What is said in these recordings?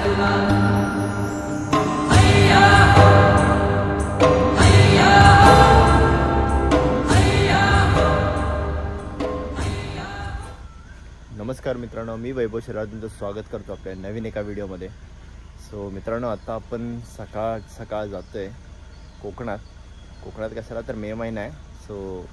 नमस्कार मित्रांनो, मी वैभव शिराज तुमचं स्वागत करतो आपल्या नवीन एका व्हिडिओमध्ये. सो मित्रांनो, आता आपण सकाळ जातो आहे कोकणात कशाला तर मे महिना आहे. सो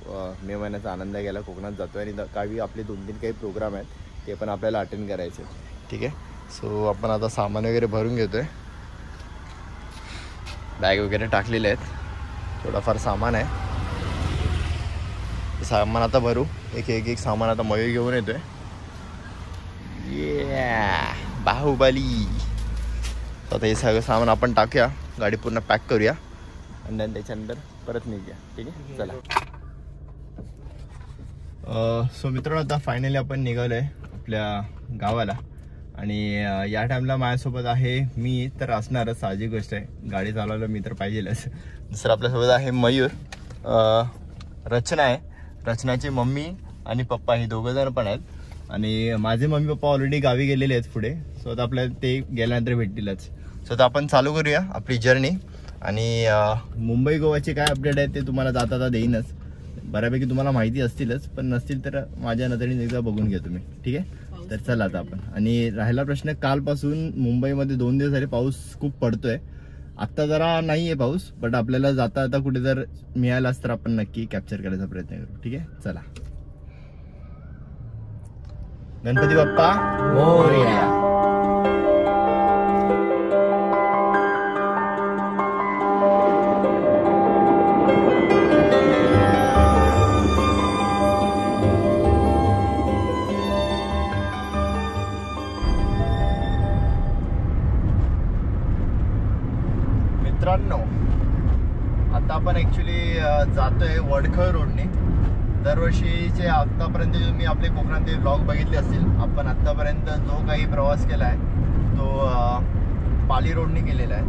मे महिन्याचा आनंद घ्यायला कोकणात जातो आहे आणि काही आपले 2-3 काही प्रोग्राम आहेत ते पण आपल्याला अटेंड करायचे. ठीक आहे. सो आपण आता सामान वगैरे भरून घेतो आहे, बॅग वगैरे टाकलेले आहेत, थोडाफार सामान आहे. सामान आता भरू, एक सामान आता मयूर घेऊन येतो आहे. बाहुबली. आता हे सगळं सामान आपण टाकूया, गाडी पूर्ण पॅक करूया आणि then त्याच्यानंतर परत निघूया. ठीक आहे, चला. सो मित्रांनो, आता फायनली आपण निघालो आहे आपल्या गावाला आणि या टाईमला माझ्यासोबत आहे मी तर असणारच, साहजिक गोष्ट आहे, गाडी चालवायला मी तर पाहिजेलच. दुसरं आपल्यासोबत आहे मयूर, रचना आहे, रचनाची मम्मी आणि पप्पा हे दोघंजण पण आहेत आणि माझे मम्मी पप्पा ऑलरेडी गावी गेलेले आहेत पुढे. सो आता आपल्याला ते गेल्यानंतर भेटतीलच. सो आता आपण चालू करूया आपली जर्नी आणि मुंबई गोवाची काय अपडेट आहे ते तुम्हाला जाता देईनच. बऱ्यापैकी तुम्हाला माहिती असतीलच, पण नसतील तर माझ्या नजरेने एकदा बघून घ्या तुम्ही. ठीक आहे, तर चला आता आपण. आणि राहिला प्रश्न, कालपासून मुंबईमध्ये 2 दिवस झाले पाऊस खूप पडतोय. आत्ता जरा नाही आहे पाऊस, बट आपल्याला जाता आता कुठे जर मिळालाच तर आपण नक्की कॅप्चर करायचा प्रयत्न करू. ठीक आहे, चला. गणपती बाप्पा मोरया. मित्रांनो, आता आपण ऍक्च्युली जातोय वडखळ रोडने. दरवर्षीचे आत्तापर्यंत जो मी आपले कोकणातले ब्लॉग बघितले असतील, आपण आत्तापर्यंत जो काही प्रवास केला आहे तो पाली रोडने केलेला आहे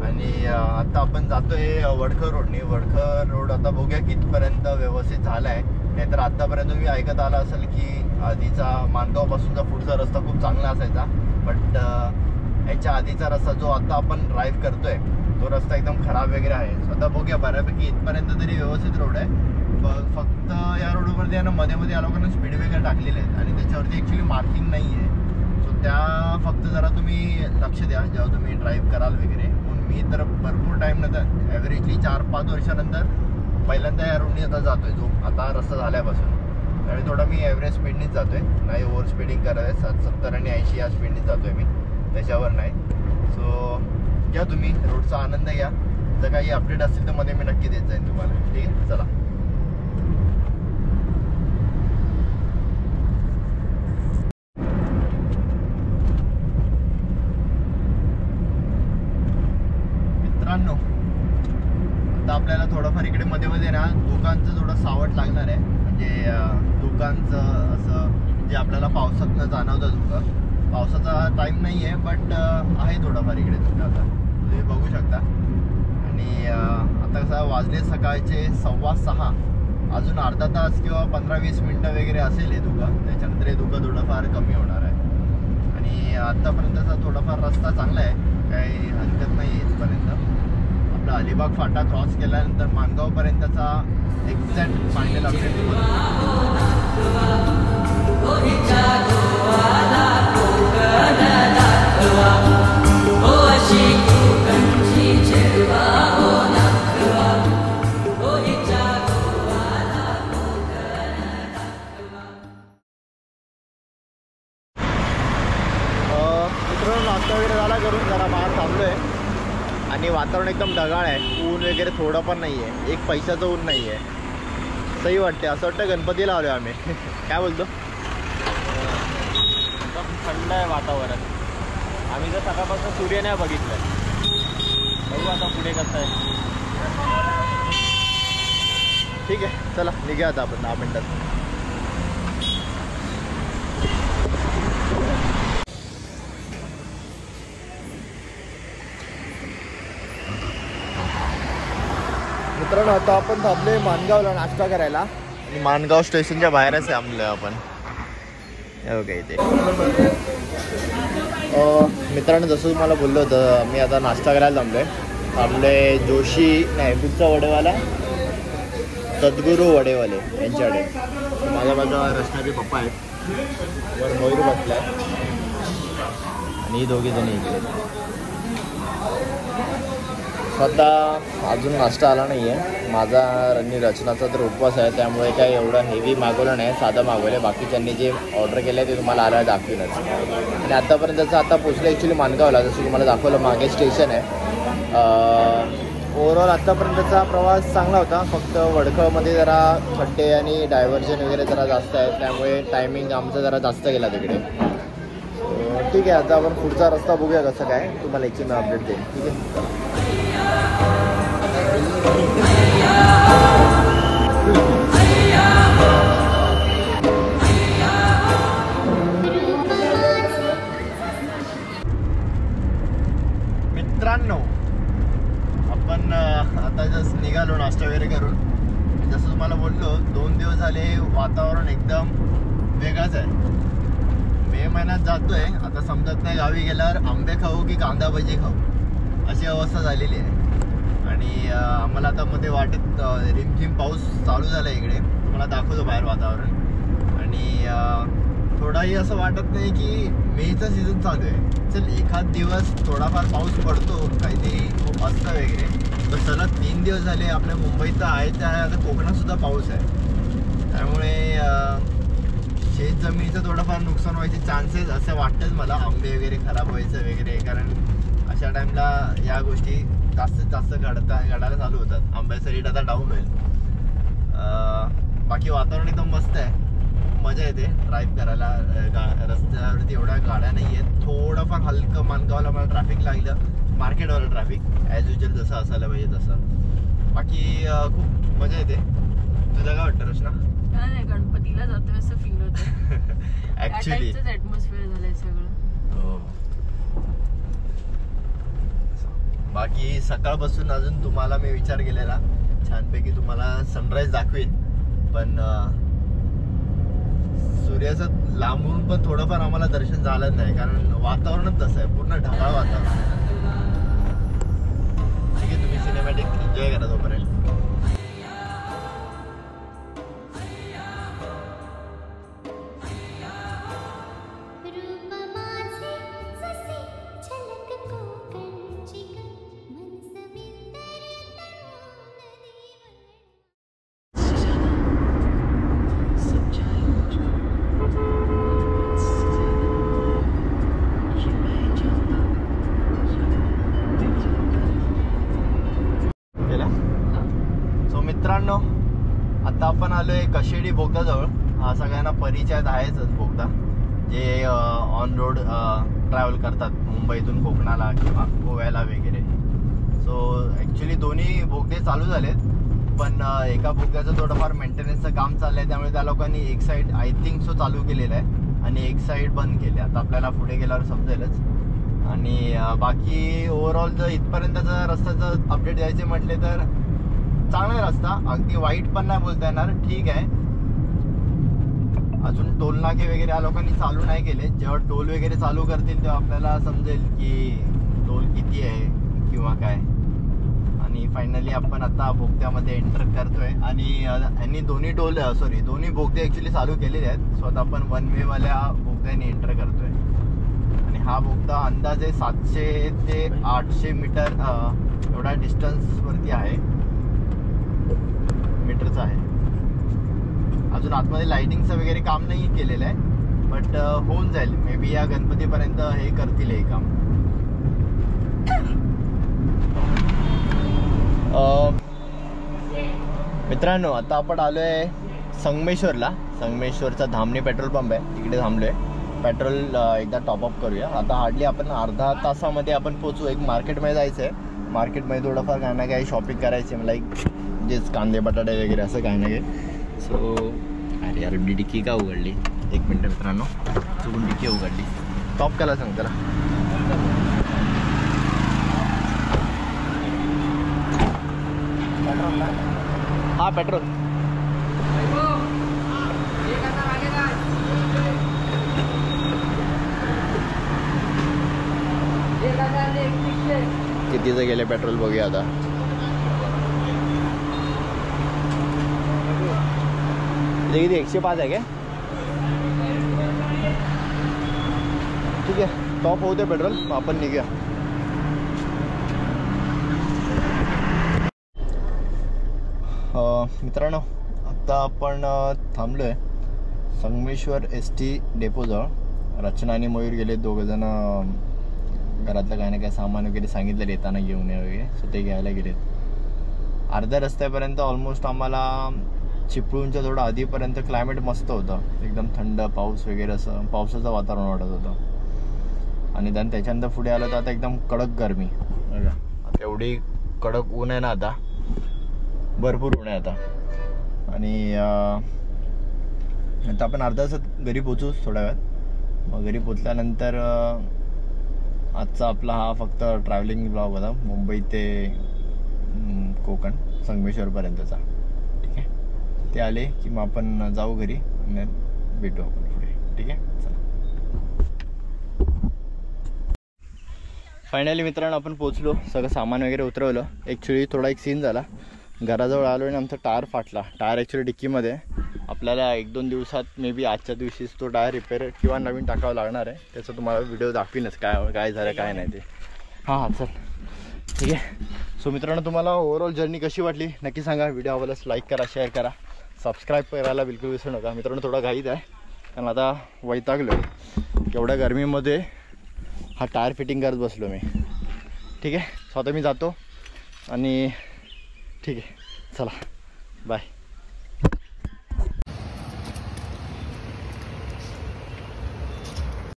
आणि आता आपण जातोय वडखळ रोडने. वडखळ रोड आता बघूया कितपर्यंत व्यवस्थित झाला आहे. नाहीतर आत्तापर्यंत मी ऐकत आला असेल की आधीचा माणगावपासूनचा पुढचा रस्ता खूप चांगला असायचा, बट याच्या आधीचा रस्ता जो आता आपण ड्राईव्ह करतोय तो रस्ता एकदम खराब वगैरे आहे. स्वतः बघूया, बऱ्यापैकी इथपर्यंत तरी व्यवस्थित रोड आहे. फक्त या रोडवरती आहे ना, मध्ये या लोकांना स्पीड ब्रेकर टाकलेले आहेत आणि त्याच्यावरती ॲक्च्युली मार्किंग नाही आहे. सो त्या फक्त जरा तुम्ही लक्ष द्या जेव्हा तुम्ही ड्राईव्ह कराल वगैरे. म्हणून मी तर भरपूर टाईम नंतर, ॲव्हरेजली 4-5 वर्षानंतर पहिल्यांदा या रोडनी आता जातोय, जो आता रस्ता झाल्यापासून. त्यावेळी थोडा मी ॲव्हरेज स्पीडनीच जातोय, नाही ओव्हर स्पीडिंग करत आहे. 70 आणि 80 या स्पीडनीच जातोय मी, त्याच्यावर नाही. सो घ्या तुम्ही रोडचा आनंद घ्या. जर काही अपडेट असतील तर मध्ये मी नक्की देत जाईन तुम्हाला. ठीक आहे, चला. मित्रांनो, आता आपल्याला थोडंफार इकडे मध्ये ना दुकानचं थोडं सावट लागणार आहे. म्हणजे दुकानचं असं जे आपल्याला पावसातनं जाणवतं धुकं. पावसाचा टाईम नाही आहे, बट आहे थोडंफार इकडे धुकं. आता तुम्ही बघू शकता. आणि आता कसं वाजले सकाळचे 6:15, अजून अर्धा तास किंवा 15-20 मिनटं वगैरे असेल हे धुकं. त्याच्यानंतर हे धुकं थोडंफार कमी होणार आहे. आणि आत्तापर्यंतचा थोडाफार रस्ता चांगला आहे, काही हरकत नाही इथपर्यंत. आपला अलिबाग फाटा क्रॉस केल्यानंतर माणगावपर्यंतचा एक्झॅक्ट फायनल अपडेट. मित्रांनो, नाश्ता वगैरे झाला करून जरा बाहेर थांबलो आहे आणि वातावरण एकदम ढगाळ आहे. ऊन वगैरे थोडं पण नाही आहे, 1 पैशाचं ऊन नाही आहे. सही वाटते, असं वाटतं गणपतीला आलो आम्ही. काय बोलतो? एकदम थंड आहे वातावरण. आम्ही जर सकाळपासून सूर्य नाही बघितलं. बघू आता पुढे कसं आहे. ठीक आहे, चला निघूया आता आपण 10 मिनटात. मित्रांनो, आता आपण थांबले माणगावला नाश्ता करायला आणि माणगाव स्टेशनच्या बाहेरच आहे आपलं आपण. हे बघा इथे मित्रांनो जसं तुम्हाला बोललो होतं मी आता नाश्ता करायला थांबलोय जोशी नाही कुठचा वडेवाला सद्गुरू वडेवाले यांच्याकडे. माझ्या बाजूला रचणारे पप्पा आहेत, वर मयूर बसला आहे आणि ही दोघी जणी इकडे. स्वतः अजून नाश्ता आला नाही आहे माझा आणि रचनाचा तर उपवास आहे, त्यामुळे काही एवढं हेवी मागवलं नाही, साधं मागवलं. बाकीच्यांनी जे ऑर्डर केलं आहे ते तुम्हाला आलं दाखवेनच. आणि आत्तापर्यंतचं आता पोचलं ॲक्च्युली माणगावला, जसं तुम्हाला दाखवलं मागे स्टेशन आहे. ओव्हरऑल आत्तापर्यंतचा प्रवास चांगला होता, फक्त वडखळमध्ये जरा खड्डे आणि डायव्हर्जन वगैरे जरा जास्त आहे, त्यामुळे टायमिंग आमचा जरा जास्त गेला तिकडे. ठीक आहे, आता आपण पुढचा रस्ता बघूया कसं काय, तुम्हाला याची मी अपडेट देईन. ठीक आहे. मित्रांनो आपण आता जस्ट निघालो नाश्ता वगैरे करून. जसं तुम्हाला बोललो 2 दिवस झाले वातावरण एकदम वेगळंच आहे. मे महिन्यात जातोय, आता समजत नाही गावी गेल्यावर आंबे खाऊ की कांदा भजी खाऊ अशी अवस्था झालेली आहे. आणि आम्हाला आता मध्ये वाटेत रिमझिम पाऊस चालू झाला इकडे, तुम्हाला दाखवतो बाहेर वातावरण. आणि थोडाही असं वाटत नाही की मेचा सीझन चालू आहे. चल एखाद दिवस थोडाफार पाऊस पडतो काहीतरी खूप असतं वगैरे, तर सलग 3 दिवस झाले आपल्या मुंबईत आहे त्या आता कोकणात सुद्धा पाऊस आहे. त्यामुळे शेत जमिनीचं थोडंफार नुकसान व्हायचे चान्सेस असं वाटतंच मला, आंबे वगैरे खराब व्हायचं वगैरे. कारण अशा टाईमला या गोष्टी जास्तीत जास्त घडायला चालू होतात. आंब्याचा रेट आता डाऊन होईल. बाकी वातावरण एकदम मस्त आहे, मजा येते ड्राईव्ह करायला. रस्त्यावरती एवढ्या गाड्या नाही आहेत, थोडंफार हलकं मानगावला मला ट्रॅफिक लागलं, मार्केटवालं ट्रॅफिक ॲज युजल जसं असायला पाहिजे तसं. बाकी खूप मजा येते. तुला काय वाटतं रचना? नाही, गणपतीला जातो असं फील होतं ऍक्च्युली, ॲटमॉस्फिअर झालंय सगळं. हो. बाकी सकाळपासून अजून तुम्हाला मी विचार केलेला छानपैकी तुम्हाला सनराईज दाखवेन, पण सूर्याचं लांबून पण थोडंफार आम्हाला दर्शन झालं नाही, कारण वातावरणच तसं आहे, पूर्ण ढगाळ वातावरण. ठीक आहे, तुम्ही सिनेमॅटिक एन्जॉय करा तोपर्यंत. मित्रांनो आता आपण आलोय कशेडी बोगदाजवळ. हा सगळ्यांना परिचयात आहेच बोगदा, जे ऑन रोड ट्रॅव्हल करतात मुंबईतून कोकणाला किंवा गोव्याला वगैरे. सो ॲक्च्युली दोन्ही बोगदे चालू झालेत, पण एका बोगद्याचं थोडंफार मेंटेनन्सचं काम चाललं आहे, त्यामुळे त्या लोकांनी एक साईड आय थिंक सो चालू केलेलं आहे आणि एक साईड बंद केली. आता आपल्याला पुढे गेल्यावर समजेलच. आणि बाकी ओव्हरऑल जर इथपर्यंतचा रस्त्याचं अपडेट द्यायचे म्हटले तर चांगला रस्ता, अगदी वाईट पण नाही बोलता येणार, ठीक आहे. अजून टोल नाके वगैरे या लोकांनी चालू नाही केले. जेव्हा टोल वगैरे चालू करतील तेव्हा आपल्याला समजेल की टोल किती आहे किंवा काय. आणि फायनली आपण आता बोगद्यामध्ये एंटर करतोय आणि यांनी दोन्ही दोन्ही बोगदे ॲक्च्युली चालू केलेले आहेत. सो आता आपण वन वेवाल्या बोगद्याने एंटर करतोय. आणि हा बोगदा अंदाजे 700 ते 800 मीटर एवढा डिस्टन्सवरती आहे, मीटरचा आहे. अजून आतमध्ये लाइटिंगचं वगैरे काम नाही केलेलं आहे, बट होऊन जाईल मे बी या गणपतीपर्यंत हे करतील हे काम. मित्रांनो आता आपण आलोय संगमेश्वरला. संगमेश्वरचा धामणी पेट्रोल पंप आहे, तिकडे थांबलोय. पेट्रोल एकदा टॉपअप करूया. आता हार्डली आपण अर्धा तासामध्ये आपण पोचू. एक मार्केटमध्ये जायचं आहे, मार्केटमध्ये थोडंफार काय ना काय शॉपिंग करायची आहे, लाईक जेच कांदे बटाटे वगैरे असं काय ना काय. सो अरे यार डिक्की का उघडली, एक मिनटं मित्रांनो, चुकून डिक्की उघडली. टॉप केला सांग त्याला. हा पेट्रोल कितीचं गेले पेट्रोल बघूया आता. इथे किती 105 आहे काय? ठीक आहे, टॉप होते पेट्रोल, मग आपण निघूया. मित्रांनो, आता आपण थांबलो आहे संगमेश्वर ST डेपोजवळ. रचना आणि मयूर गेले, दोघंजण घरातलं काही ना काही सामान वगैरे सांगितलं येताना घेऊन ये वगैरे, सो ते घ्यायला गेलेत. अर्ध्या रस्त्यापर्यंत ऑलमोस्ट आम्हाला चिपळूणच्या थोडं आधीपर्यंत क्लायमेट मस्त होतं, एकदम थंड, पाऊस वगैरे, असं पावसाचं वातावरण वाटत होतं. आणि then त्याच्यानंतर पुढे आलं तर आता एकदम कडक गरमी. बघा आता एवढी कडक ऊन आहे ना, आता भरपूर ऊन आहे आता. आणि आता आपण अर्धा तासात घरी पोचू थोड्या वेळात. मग घरी पोचल्यानंतर आजचा आपला हा फक्त ट्रॅव्हलिंग ब्लॉग होता, मुंबई ते कोकण संगमेश्वरपर्यंतचा. ठीक आहे, ते आले की मग आपण जाऊ घरी आणि भेटू आपण पुढे. ठीक आहे, चला. फायनली मित्रांनो आपण पोचलो, सगळं सामान वगैरे उतरवलं. ॲक्च्युली थोडा एक सीन झाला, घराजवळ आलो आणि आमचा टायर फाटला. टायर ॲक्च्युली डिक्कीमध्ये. आपल्याला 1-2 दिवसात मे बी आजच्या दिवशीच तो टायर रिपेअर किंवा नवीन टाकावं लागणार आहे. त्याचं तुम्हाला व्हिडिओ दाखवीनच काय झालं काय नाही ते. हां चल ठीक आहे. सो मित्रांनो, तुम्हाला ओव्हरऑल जर्नी कशी वाटली नक्की सांगा. व्हिडिओ आवडल्यास लाईक करा, शेअर करा, सबस्क्राईब करायला बिलकुल विसरू नका. मित्रांनो थोडा घाईत आहे कारण आता वैतागलो, एवढ्या गरमीमध्ये हा टायर फिटिंग करत बसलो मी. ठीक आहे, सो आता मी जातो आणि ठीक आहे, चला बाय.